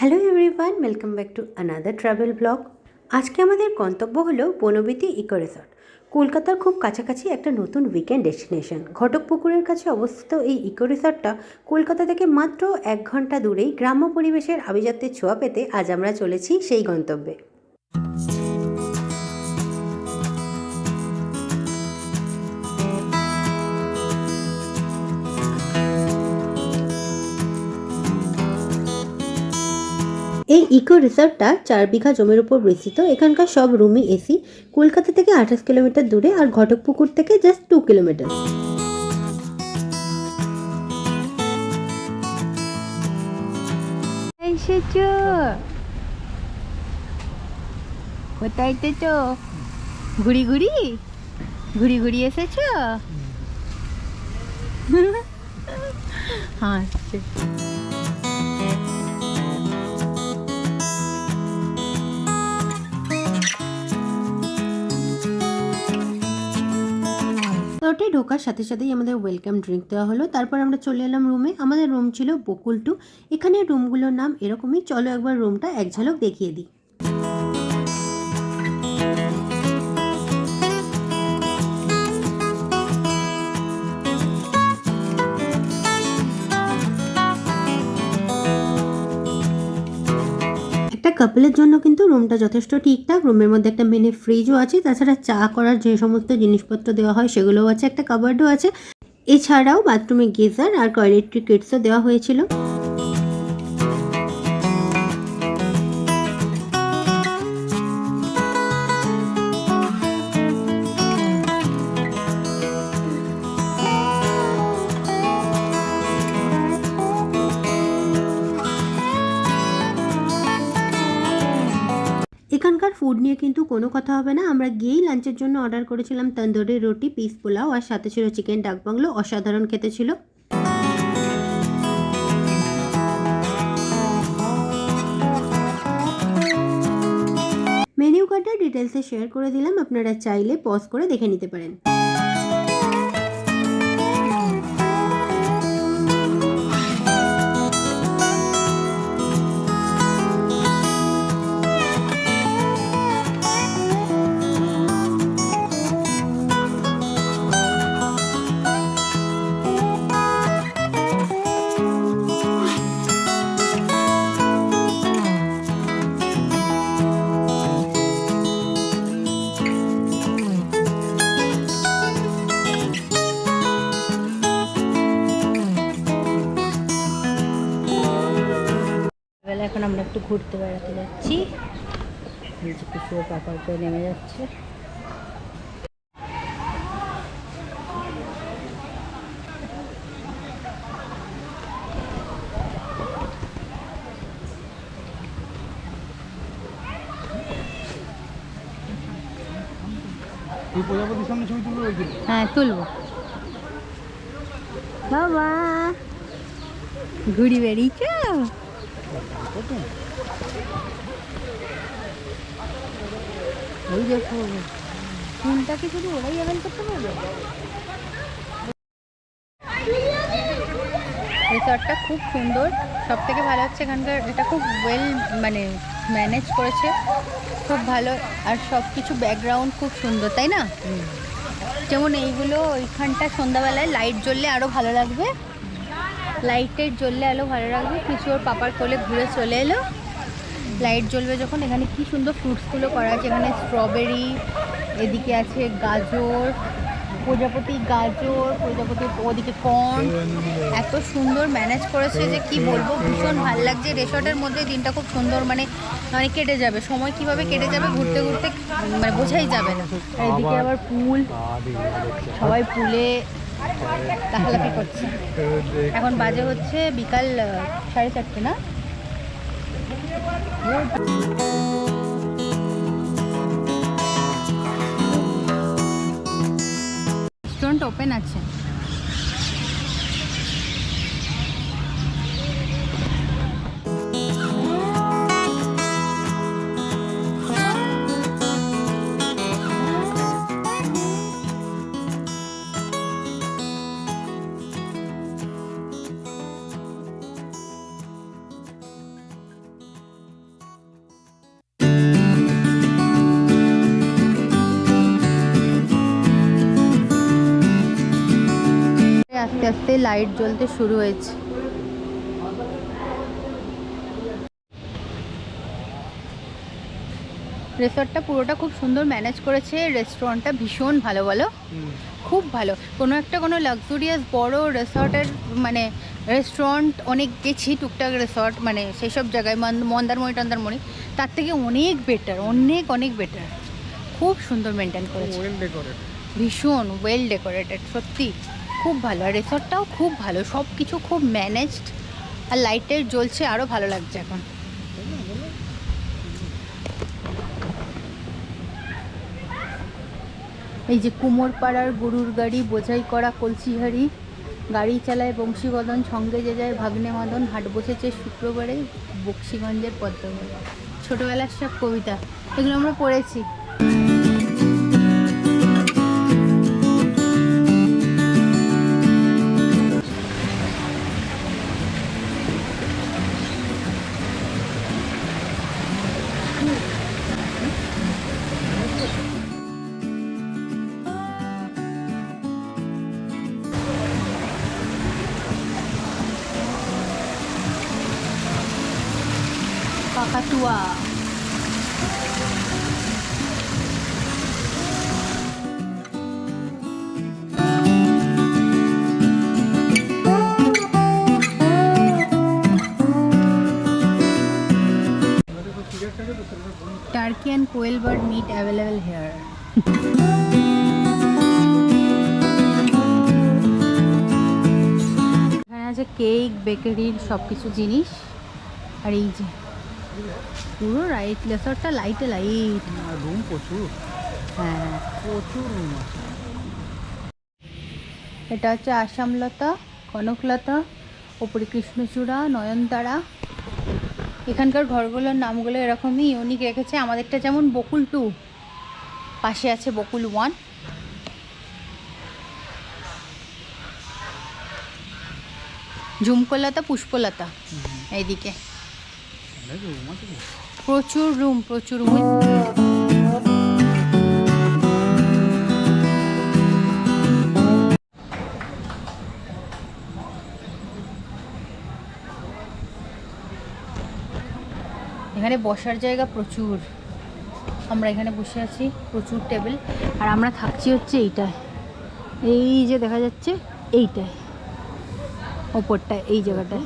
Hello everyone, welcome back to another travel blog. আজকে আমাদের গন্তব্য হলো বনবিতি ইকো রিসর্ট। কলকাতার খুব কাছাকাছি একটা নতুন উইকেন্ড ডেস্টিনেশন। ঘটকপুকুরের কাছে অবস্থিত এই ইকো রিসর্টটা কলকাতা থেকে মাত্র 1 ঘন্টা দূরেই। গ্রাম্য পরিবেশের আভিজাত্যের ছোঁয়া পেতে আজ আমরা চলেছি সেই গন্তব্যে। এই ইকো রিসর্টটা 4 বিঘা জমির উপর বিস্তৃত। এখানকার সব রুমই এসি। কলকাতা থেকে 28 কিলোমিটার দূরে, আর ঘটকপুকুর থেকে জাস্ট 2 কিলোমিটার। এসেছো? কোথায় এসেছো? ঘুরি ঘুরি ঘুরি ঘুরি এসেছো? হাসছে। রিসর্টে ঢোকার সাথে সাথেই আমাদের ওয়েলকাম ড্রিঙ্ক দেওয়া হলো। তারপর আমরা চলে এলাম রুমে। আমাদের রুম ছিল বকুল 2। এখানে রুমগুলোর নাম এরকমই। চলো একবার রুমটা এক ঝলক দেখিয়ে দিই। একটা কাপলের জন্য কিন্তু রুমটা যথেষ্ট ঠিকঠাক। রুমের মধ্যে একটা মিনি ফ্রিজও আছে, তাছাড়া চা করার যে সমস্ত জিনিসপত্র দেওয়া হয় সেগুলোও আছে, একটা কাবার্ডও আছে। এছাড়াও বাথরুমে গিজার আর টয়লেট্রি কিটসও দেওয়া হয়েছিল। এখানকার ফুড নিয়ে কিন্তু কোনো কথা হবে না। আমরা গিয়েই লাঞ্চের জন্য অর্ডার করেছিলাম তন্দুরি রুটি, পিস পোলাও, আর সাথে ছিল চিকেন ডাক বাংলো। অসাধারণ খেতে ছিল। মেনু কার্ডটা ডিটেলসে শেয়ার করে দিলাম, আপনারা চাইলে পজ করে দেখে নিতে পারেন। এখন আমরা একটু ঘুরতে বেড়াতে যাচ্ছি। নিচে পিছুয়ে পাকা করে নেমে যাচ্ছে। হ্যাঁ, তুলবো বাবা। ঘুড়ি বেরিয়েছ? ওই দেখো, ফুলটাকে শুধু ওরাই অ্যাভেল করতে পারবে। রিসর্টটা খুব সুন্দর। সব থেকে ভালো হচ্ছে এখানকার, এটা খুব মানে ম্যানেজ করেছে, খুব ভালো। আর সব কিছু ব্যাকগ্রাউন্ড খুব সুন্দর, তাই না? যেমন এইগুলো, ওইখানটা সন্ধ্যাবেলায় লাইট জ্বললে আরও ভালো লাগবে। লাইটের জ্বললে আরও ভালো লাগবে। কিছু ওর পাপার কোলে ঘুরে চলে এলো। লাইট জ্বলবে যখন। এখানে কি সুন্দর ফ্রুটসগুলো করা আছে। এখানে স্ট্রবেরি, এদিকে আছে গাজর, প্রজাপতি গাজর, প্রজাপতি, ওদিকে কর্ন। এত সুন্দর ম্যানেজ করেছে যে কি বলবো, ভীষণ ভালো লাগছে। রিসর্টের মধ্যে দিনটা খুব সুন্দর মানে কেটে যাবে। সময় কিভাবে কেটে যাবে ঘুরতে ঘুরতে মানে বোঝাই যাবে না। আর এদিকে আবার পুল, সবাই পুলে লাফালাফি করছে। এখন বাজে হচ্ছে বিকাল 4:30 না? রেস্টুরেন্ট ওপেন আছে। আস্তে আস্তে লাইট জ্বলতে শুরু হয়েছে। রিসর্টটা পুরোটা খুব সুন্দর ম্যানেজ করেছে, রেস্টুরেন্টটা ভীষণ ভালো, বলো খুব ভালো। কোনো লাক্সুরিয়াস বড় রিসর্টের মানে রেস্টুরেন্ট অনেক গেছি, টুকটাক রিসর্ট মানে সেই সব জায়গায় মন্দারমণি তার থেকে অনেক বেটার, অনেক বেটার। খুব সুন্দর মেনটেন করেছে, ভীষণ ওয়েল ডেকোরেটেড, সত্যি খুব ভালো। আর রিসর্টটাও খুব ভালো, সব কিছু খুব ম্যানেজড, আর লাইটের জ্বলছে, আরও ভালো লাগছে এখন। এই যে কুমোরপাড়ার গরুর গাড়ি, বোঝাই করা কলসিহারি, গাড়ি চালায় বংশীবদন, সঙ্গে যে যায় ভাগ্নে মদন, হাট বসেছে শুক্রবারে বক্সিগঞ্জের পদ্মবনে। ছোটোবেলার সব কবিতা, এগুলো আমরা পড়েছি। কাকাতুয়া, turkey and quail bird meat available here. এখানে আছে কেক, বেকারির সব কিছু জিনিস। আর এই যে পুরো রিসর্টটা লাইটে লাইট, রুম প্রচুর, হ্যাঁ প্রচুর রুম আছে। এটা হচ্ছে আসামলতা, কনকলতা, ওপরে কৃষ্ণচূড়া, নয়নতারা। এখানকার ঘরগুলোর নামগুলো এরকমই ইউনিক রেখেছে। আমাদেরটা যেমন বকুল 2, পাশে আছে বকুল 1। ঝুমকোলতা, পুষ্পলতা এইদিকে প্রচুর রুম, প্রচুর রুম। এখানে বসার জায়গা প্রচুর, আমরা এখানে বসে আছি, প্রচুর টেবিল। আর আমরা থাকছি হচ্ছে এইটায়, এই যে দেখা যাচ্ছে এইটায়, ওপরটায়, এই জায়গাটায়।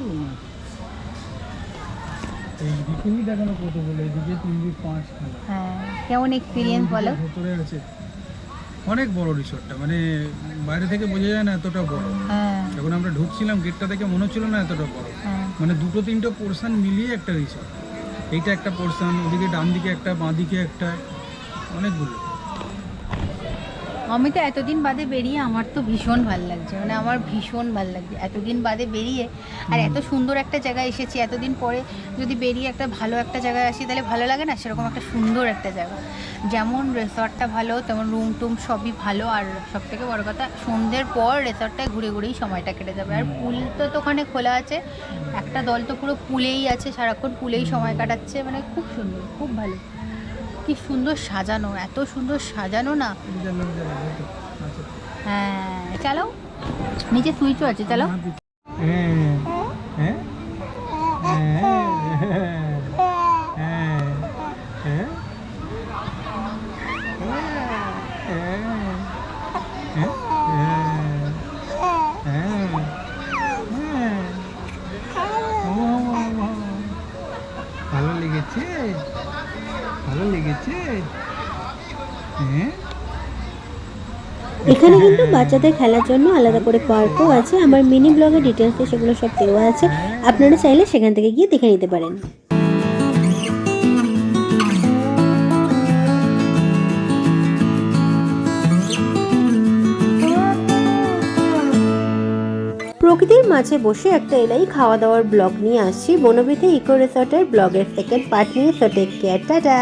এইদিকেই দেখানো কত বলে, এইদিকে 3-5 হ্যাঁ, কেমন এক্সপিরিয়েন্স বলো? ভেতরে আছে অনেক বড় রিসর্টটা, মানে বাইরে থেকে বোঝা যায় না এতটা বড়। হ্যাঁ যখন আমরা ঢুকছিলাম গেটটা থেকে মনে হচ্ছিল না এতটা বড়, হ্যাঁ, মানে 2-3টে পোর্শন মিলিয়ে একটা রিসর্ট। এইটা একটা পোর্শন, ওদিকে ডান দিকে একটা, বাঁ দিকে একটা, অনেকগুলো। আমি তো এতদিন বাদে বেরিয়ে আমার তো ভীষণ ভালো লাগছে, মানে আমার ভীষণ ভালো লাগছে এতদিন বাদে বেরিয়ে। আর এত সুন্দর একটা জায়গায় এসেছি, এতদিন পরে যদি বেরিয়ে একটা ভালো একটা জায়গায় আসি তাহলে ভালো লাগে না? সেরকম একটা সুন্দর একটা জায়গা, যেমন রিসর্টটা ভালো তেমন রুম টুম সবই ভালো। আর সবথেকে বড় কথা, সন্ধ্যের পর রিসর্টটায় ঘুরে ঘুরেই সময়টা কেটে যাবে। আর পুল তো ওখানে খোলা আছে, একটা দল তো পুরো পুলেই আছে, সারাক্ষণ পুলেই সময় কাটাচ্ছে, মানে খুব সুন্দর, খুব ভালো। কি সুন্দর সাজানো, এত সুন্দর সাজানো না। হ্যাঁ চালাও, নিচে সুইচও আছে, চালাও। ভালো লেগেছে, ভালো লেগেছে। হ্যাঁ, এখানে কিন্তু বাচ্চাদের খেলার জন্য আলাদা করে পার্কও আছে। আমার মিনি ব্লগে ডিটেলসে সেগুলো সব দেওয়া আছে, আপনারা চাইলে সেখান থেকে গিয়ে দেখে নিতে পারেন। প্রকৃতির মাঝে বসে একটা এলাই খাওয়া দাওয়ার ব্লগ নিয়ে আসছি বনবিথী ইকো রিসর্টের ব্লগের সেকেন্ড পার্ট নিয়ে। So take care, tata.